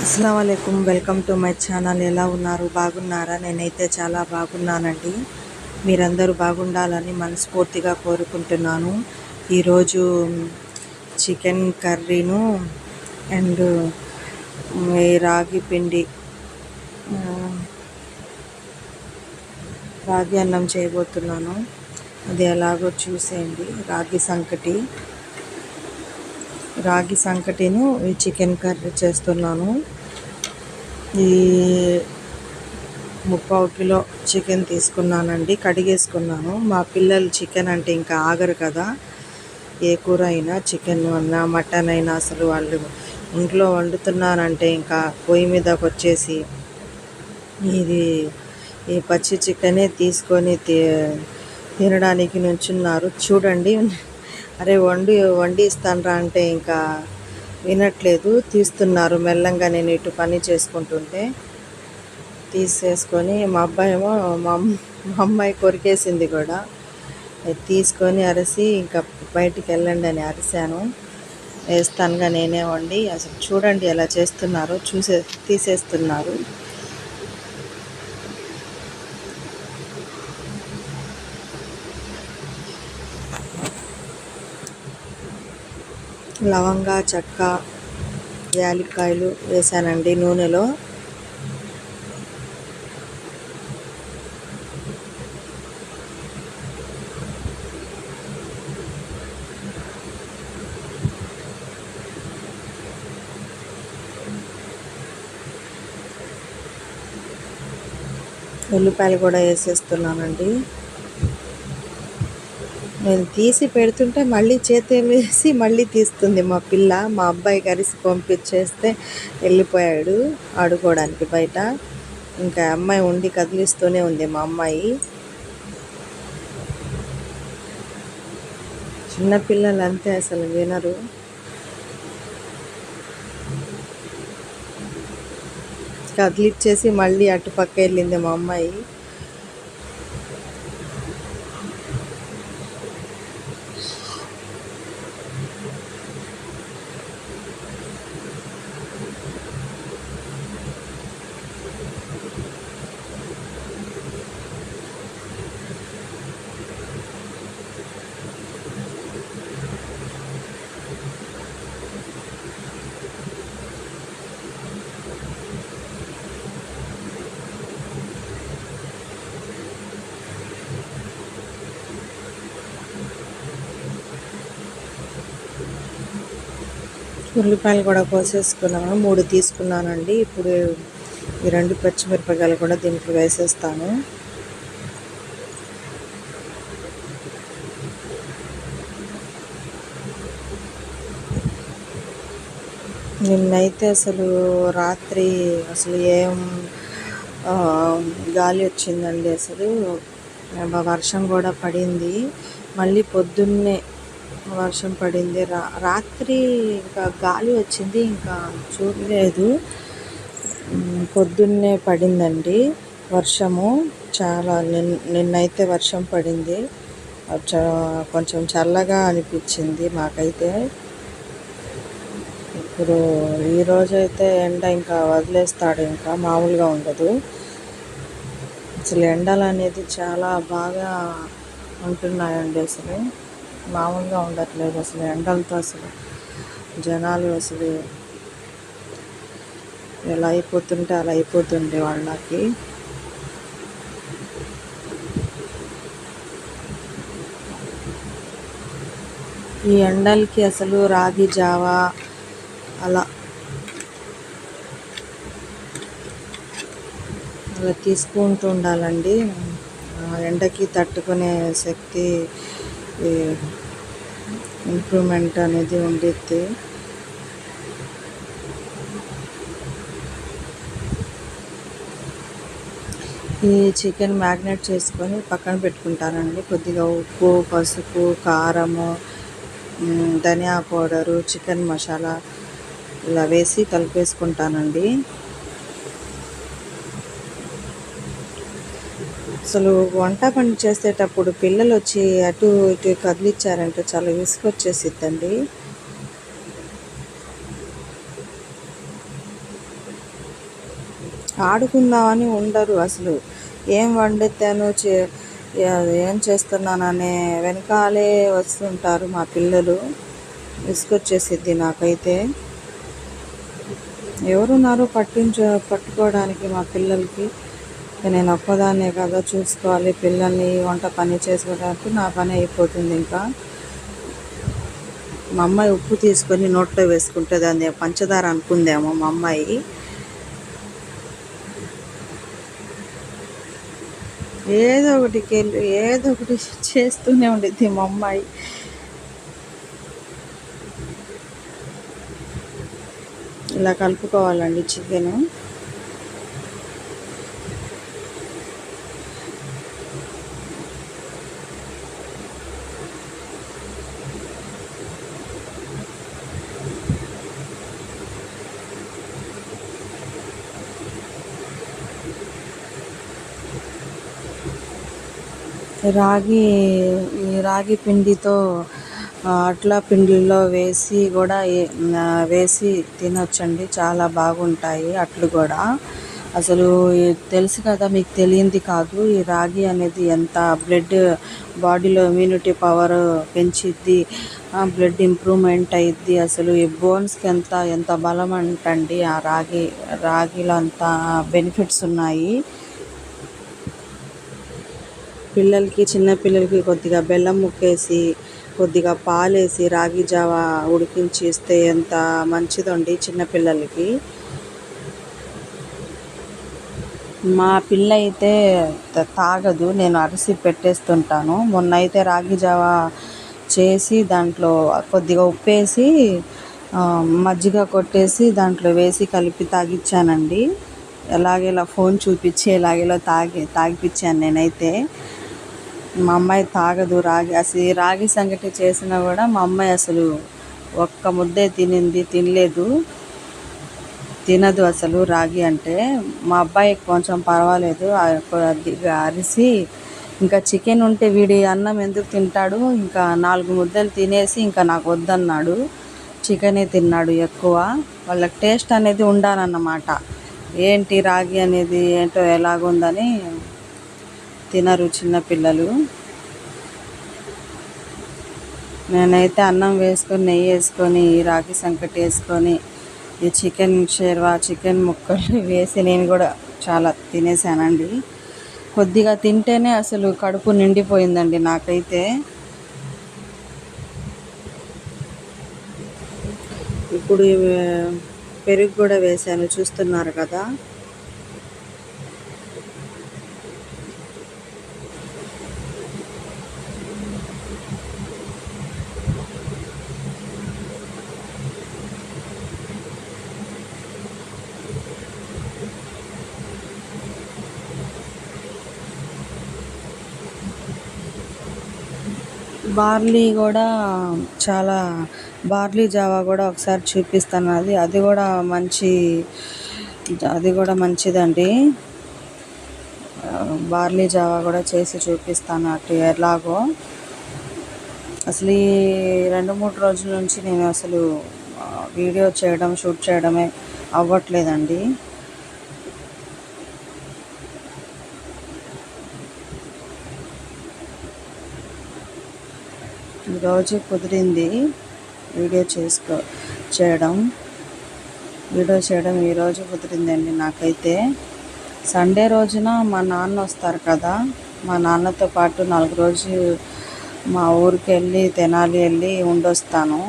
అస్సలాముఅలైకుం, welcome to my channel. ఎలా ఉన్నారు? బాగున్నారా? నేనైతే చాలా బాగున్నానండి. మీరందరూ బాగుండాలని మనస్ఫూర్తిగా కోరుకుంటున్నాను. ఈరోజు చికెన్ కర్రీను అండ్ రాగి పిండి రాగి అన్నం చేయబోతున్నాను. అది ఎలాగో చూసేయండి. రాగి సంకటిను ఈ చికెన్ కర్రీ చేస్తున్నాను. ఈ 3/4 కిలో చికెన్ తీసుకున్నానండి, కడిగేసుకున్నాను. మా పిల్లలు చికెన్ అంటే ఇంకా ఆగరు కదా. ఏ కూర అయినా, చికెన్ అన్నా మటన్ అయినా అసలు వాళ్ళు ఇంట్లో వండుతున్నానంటే ఇంకా పొయ్యి మీదకి వచ్చేసి ఈ పచ్చి చికెనే తీసుకొని తినడానికి నుంచున్నారు. చూడండి, అరే వండి ఇస్తానరా అంటే ఇంకా వినట్లేదు, తీస్తున్నారు మెల్లంగా. నేను ఇటు పని చేసుకుంటుంటే తీసేసుకొని, మా అమ్మాయి కొరికేసింది కూడా. తీసుకొని అరిసి ఇంకా బయటికి వెళ్ళండి అని అరిశాను. వేస్తానుగా నేనే వండి. అసలు చూడండి ఎలా చేస్తున్నారో, తీసేస్తున్నారు. లవంగా, చెక్క, యాలక్కాయలు వేసానండి నూనెలో. ఉల్లిపాయలు కూడా వేసేస్తున్నానండి. నేను తీసి పెడుతుంటే మళ్ళీ చేతి వేసి మళ్ళీ తీస్తుంది మా పిల్ల. మా అబ్బాయి కలిసి పంపించేస్తే వెళ్ళిపోయాడు ఆడుకోవడానికి బయట. ఇంకా అమ్మాయి ఉండి కదిలిస్తూనే ఉంది. మా అమ్మాయి చిన్నపిల్లలు అంతే, అసలు వినరు. కదిలిచ్చేసి మళ్ళీ అటుపక్క వెళ్ళింది మా అమ్మాయి. ఉల్లిపాయలు కూడా కోసేసుకున్నాను, 3 తీసుకున్నానండి. ఇప్పుడు ఈ 2 పచ్చిమిరపకాయలు కూడా దీంట్లో వేసేస్తాను. నిన్నైతే అసలు రాత్రి అసలు ఏం గాలి వచ్చిందండి. అసలు వర్షం కూడా పడింది. మళ్ళీ పొద్దున్నే వర్షం పడింది. రాత్రి ఇంకా గాలి వచ్చింది, ఇంకా చూడలేదు. పొద్దున్నే పడిందండి వర్షము. చాలా నిన్నైతే వర్షం పడింది. కొంచెం చల్లగా అనిపించింది మాకైతే. ఇప్పుడు ఈరోజైతే ఎండ ఇంకా వదిలేస్తాడు, ఇంకా మామూలుగా ఉండదు. అసలు ఎండలు అనేది చాలా బాగా ఉంటున్నాయండి. అసలు మామూలుగా ఉండట్లేదు. అసలు ఎండలతో అసలు జనాలు అసలు ఎలా అయిపోతుంటే అలా అయిపోతుంది వాళ్ళకి. ఈ ఎండలకి అసలు రాగి జావా అలా తీసుకుంటూ ఉండాలండి. ఎండకి తట్టుకునే శక్తి, ఇంప్రూవ్మెంట్ అనేది ఉండిద్ది. ఈ చికెన్ మ్యాగ్నేట్ చేసుకొని పక్కన పెట్టుకుంటానండి. కొద్దిగా ఉప్పు, పసుపు, కారము, ధనియా పౌడరు, చికెన్ మసాలా ఇలా వేసి కలిపేసుకుంటానండి. అసలు వంట పని చేసేటప్పుడు పిల్లలు వచ్చి అటు ఇటు కదిలిచ్చారంటే చాలా విసుగొచ్చేసిద్దండి. ఆడుకుందామని ఉండరు అసలు. ఏం వండితేను ఏం చేస్తున్నాననే వెనకాలే వస్తుంటారు మా పిల్లలు. విసుగొచ్చేసిద్ది నాకైతే. ఎవరున్నారు పట్టుకోవడానికి మా పిల్లలకి. నేను ఒక్కదాన్నే కదా చూసుకోవాలి పిల్లల్ని, వంట పని చేసుకోవడానికి నా పని అయిపోతుంది. ఇంకా మా అమ్మాయి ఉప్పు తీసుకొని నోట్లో వేసుకుంటే దాన్ని పంచదార అనుకుందేమో మా అమ్మాయి. ఏదో ఒకటి చేస్తూనే ఉండిద్ది మా అమ్మాయి. ఇలా కలుపుకోవాలండి చికెను. ఈ రాగి పిండితో అట్లా పిండిలో వేసి కూడా వేసి తినొచ్చండి. చాలా బాగుంటాయి అట్లు కూడా. అసలు తెలుసు కదా, మీకు తెలియంది కాదు. ఈ రాగి అనేది ఎంత బాడీలో ఇమ్యూనిటీ పవర్ పెంచిద్ది, బ్లడ్ ఇంప్రూవ్మెంట్ అయ్యిద్ది. అసలు ఈ బోన్స్కి ఎంత బలం అంటండి. ఆ రాగిలో అంత బెనిఫిట్స్ ఉన్నాయి. చిన్నపిల్లలకి కొద్దిగా బెల్లం ముక్కేసి కొద్దిగా పాలేసి రాగి జావా ఉడికించి ఇస్తే ఎంత మంచిదండి చిన్నపిల్లలకి. మా పిల్ల అయితే తాగదు, నేను అరిసి పెట్టేస్తుంటాను. మొన్న అయితే రాగి జావా చేసి దాంట్లో కొద్దిగా ఉప్పేసి మజ్జిగ కొట్టేసి దాంట్లో వేసి కలిపి తాగిచ్చానండి. ఎలాగేలా ఫోన్ చూపించి ఎలాగేలా తాగిపించాను నేనైతే. మా అమ్మాయి తాగదు అసలు ఈ రాగి సంగటి చేసినా కూడా మా అమ్మాయి అసలు ఒక్క ముద్దే తినదు అసలు రాగి అంటే. మా అబ్బాయికి కొంచెం పర్వాలేదు, అరిసి ఇంకా చికెన్ ఉంటే వీడి అన్నం ఎందుకు తింటాడు, ఇంకా 4 ముద్దలు తినేసి ఇంకా నాకు వద్దన్నాడు. చికెనే తిన్నాడు ఎక్కువ. వాళ్ళకి టేస్ట్ అనేది ఉండాలన్నమాట. ఏంటి రాగి అనేది ఏంటో ఎలాగుందని తినరు చిన్నపిల్లలు. నేనైతే అన్నం వేసుకొని నెయ్యి వేసుకొని రాగి సంకటి వేసుకొని ఈ చికెన్ ముక్కలు వేసి నేను కూడా చాలా తినేసానండి. కొద్దిగా తింటేనే అసలు కడుపు నిండిపోయిందండి నాకైతే. ఇప్పుడు పెరుగు కూడా వేసాను, చూస్తున్నారు కదా. బార్లీ జావా కూడా ఒకసారి చూపిస్తాను. అది కూడా మంచిదండి. బార్లీ జావా కూడా చేసి చూపిస్తాను అటు ఎలాగో. అసలు ఈ 2-3 రోజుల నుంచి నేను అసలు వీడియో షూట్ చేయడమే అవ్వట్లేదండి. ఈరోజు కుదిరింది వీడియో చేయడం ఈరోజు కుదిరిందండి నాకైతే. సండే రోజున మా నాన్న వస్తారు కదా, మా నాన్నతో పాటు 4 రోజులు మా ఊరికి వెళ్ళి తెనాలి వెళ్ళి ఉండొస్తాను.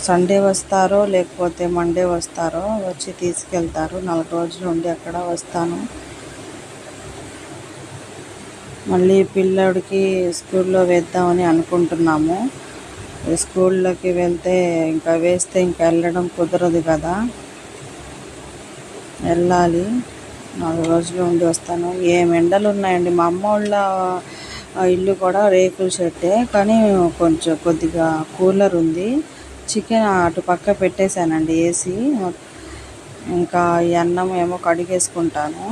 సండే వస్తారో లేకపోతే మండే వస్తారో వచ్చి తీసుకెళ్తారు. 4 రోజులు ఉండి అక్కడ వస్తాను. మళ్ళీ పిల్లోడికి స్కూల్లో వేద్దామని అనుకుంటున్నాము. స్కూల్లోకి వేస్తే ఇంకా వెళ్ళడం కుదరదు కదా, వెళ్ళాలి. 4 రోజులు ఉండి వస్తాను. ఏం ఎండలు ఉన్నాయండి. మా అమ్మ వాళ్ళ ఇల్లు కూడా రేకుల షెడ్డే, కానీ కొద్దిగా కూలర్ ఉంది. చికెన్ అటు పక్క పెట్టేశానండి వేసి. ఇంకా ఈ అన్నం ఏమో కడిగేసుకుంటాను.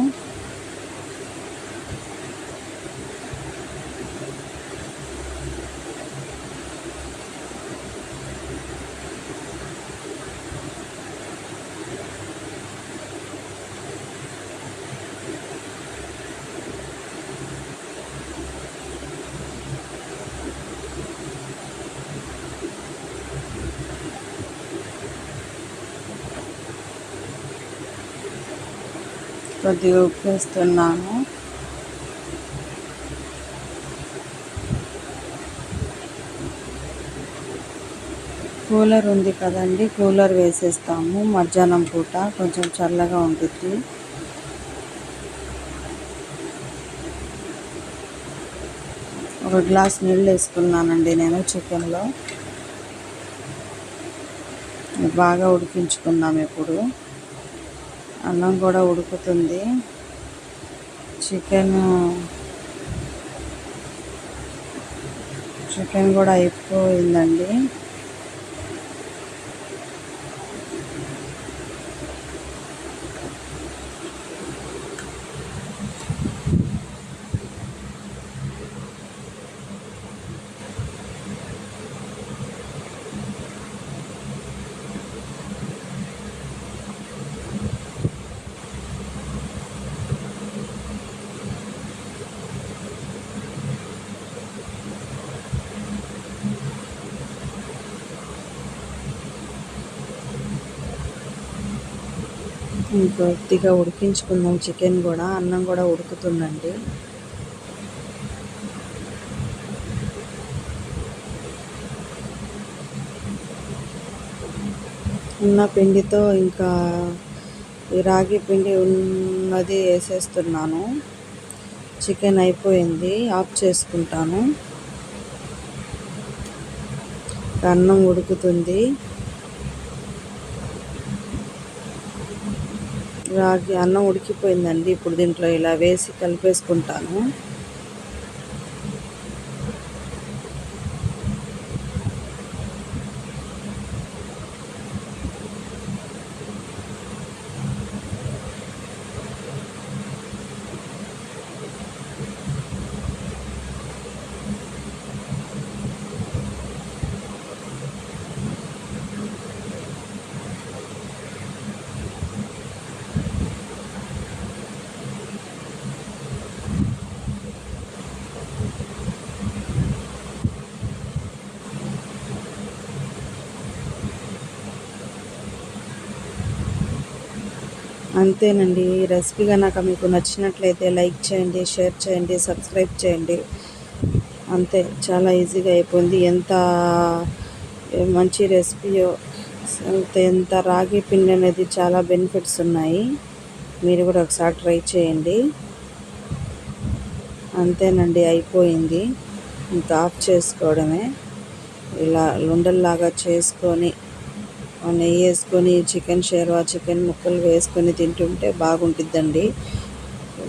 కొద్దిగా ఉప్పు వేస్తున్నాను. కూలర్ ఉంది కదండి, కూలర్ వేసేస్తాము. మధ్యాహ్నం పూట కొంచెం చల్లగా ఉంటుంది. ఒక గ్లాస్ నీళ్ళు వేసుకున్నానండి నేను చికెన్లో. బాగా ఉడికించుకున్నాం. ఇప్పుడు అన్నం కూడా ఉడుకుతుంది. చికెన్ కూడా అయిపోయిందండి. కొద్దిగా ఉడికించుకుందాం. చికెన్ కూడా, అన్నం కూడా ఉడుకుతుందండి. ఉన్న పిండితో ఇంకా ఈ రాగి పిండి ఉన్నది వేసేస్తున్నాను. చికెన్ అయిపోయింది, ఆఫ్ చేసుకుంటాను. అన్నం ఉడుకుతుంది. అన్నం ఉడికిపోయిందండి. ఇప్పుడు దీంట్లో ఇలా వేసి కలిపేసుకుంటాను. అంతేనండి. ఈ రెసిపీ కనుక మీకు నచ్చినట్లయితే లైక్ చేయండి, షేర్ చేయండి, సబ్స్క్రైబ్ చేయండి. అంతే, చాలా ఈజీగా అయిపోయింది. ఎంత మంచి రెసిపీయో. ఎంత రాగి పిండి అనేది చాలా బెనిఫిట్స్ ఉన్నాయి. మీరు కూడా ఒకసారి ట్రై చేయండి. అంతేనండి, అయిపోయింది. ఇంకా ఆఫ్ చేసుకోవడమే. ఇలా లుండల్లాగా చేసుకొని నెయ్యి వేసుకొని చికెన్ షేర్వా, చికెన్ ముక్కలు వేసుకొని తింటుంటే బాగుంటుందండి.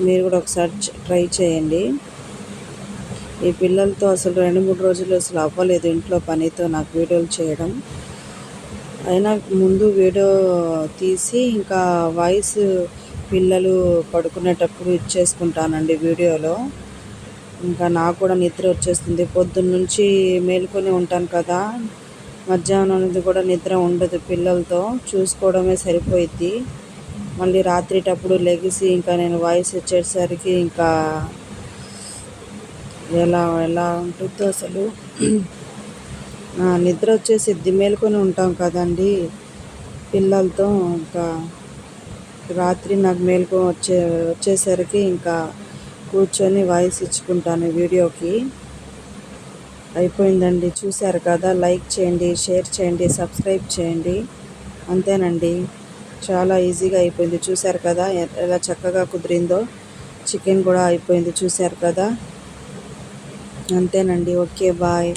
మీరు కూడా ఒకసారి ట్రై చేయండి. ఈ పిల్లలతో అసలు 2-3 రోజులు అసలు అవ్వలేదు ఇంట్లో పనితో నాకు వీడియోలు చేయడం. అయినా ముందు వీడియో తీసి ఇంకా వాయిస్ పిల్లలు పడుకునేటప్పుడు ఇచ్చేసుకుంటానండి వీడియోలో. ఇంకా నాకు కూడా నిద్ర వచ్చేస్తుంది. పొద్దున్న నుంచి మేలుకొని ఉంటాను కదా, మధ్యాహ్నం అనేది కూడా నిద్ర ఉండదు. పిల్లలతో చూసుకోవడమే సరిపోయిద్ది. మళ్ళీ రాత్రిటప్పుడు లెగిసి ఇంకా నేను వాయిస్ ఇచ్చేసరికి ఇంకా ఎలా ఉంటుందో అసలు. నిద్ర వచ్చేసిద్ది, మేలుకొని ఉంటాం కదండి పిల్లలతో. ఇంకా రాత్రి నాకు మేలుకొని వచ్చేసరికి ఇంకా కూర్చొని వాయిస్ ఇచ్చుకుంటాను వీడియోకి. అయిపోయిందండి, చూశారు కదా. లైక్ చేయండి, షేర్ చేయండి, సబ్స్క్రైబ్ చేయండి. అంతేనండి, చాలా ఈజీగా అయిపోయింది. చూశారు కదా ఎలా చక్కగా కుదిరిందో. చికెన్ కూడా అయిపోయింది, చూశారు కదా. అంతేనండి. Okay, bye.